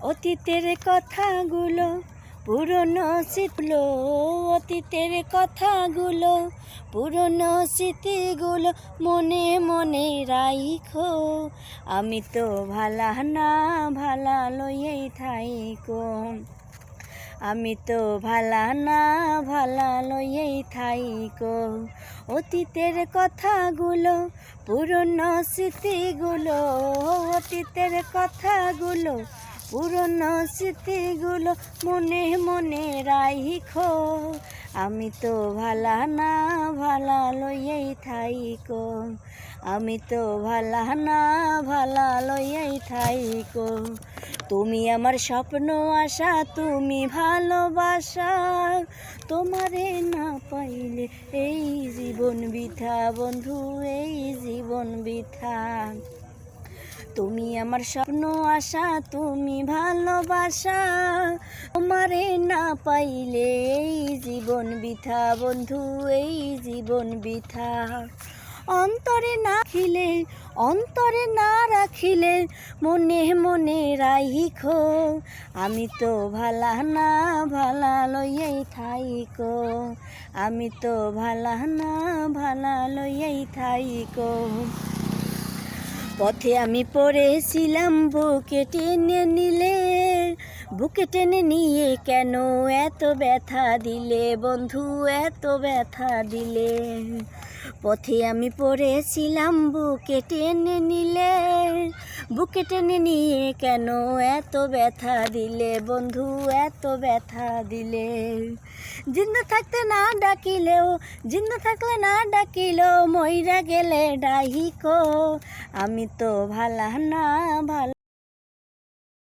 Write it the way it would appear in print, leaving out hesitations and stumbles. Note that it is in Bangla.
অতীতের কথাগুলো পুরনো স্মৃতিগুলো, অতীতের কথাগুলো পুরনো স্মৃতিগুলো মনে মনে রাইখো। আমি তো ভালা না ভালা লইয়াই থাইকো, আমি তো ভালা না ভালা লইয়াই থাইকো। অতীতের কথাগুলো পুরনো স্মৃতিগুলো, অতীতের কথাগুলো পুরনো স্মৃতিগুলো মনে মনে রাইখো। আমি তো ভালা না ভালা লইয়াই থাইকো, আমি তো ভালা না ভালা লইয়াই থাইকো। তুমি আমার স্বপ্ন আশা, তুমি ভালোবাসা, তোমারে না পাইলে এই জীবন বৃথা বন্ধু, এই জীবন বৃথা। তুমি আমার স্বপ্ন আশা, তুমি ভালোবাসা, তোমারে না পাইলে এই জীবন বৃথা বন্ধু, এই জীবন বৃথা। অন্তরে না খিলে, অন্তরে না রাখিলে মনে মনে রাইখো। আমি তো ভালা না ভালা লইয়াই থাইকো, আমি তো ভালা না ভালা লইয়াই থাইকো। পথে আমি পড়েছিলাম বুকে টেনে নিলে, বুকে টেনে নিয়ে কেন এত ব্যথা দিলে বন্ধু, এত ব্যথা দিলে। পথে আমি পড়েছিলাম বুকে টেনে নিলে, বুকে টেনে নিয়ে কেন এত ব্যথা দিলে বন্ধু, এত ব্যথা দিলে। জিন্দা থাকতে না ডাকিলেও, জিন্দা থাকলে না ডাকিলেও মইরা গেলে ডাহিকো। আমি তো ভালা না ভালা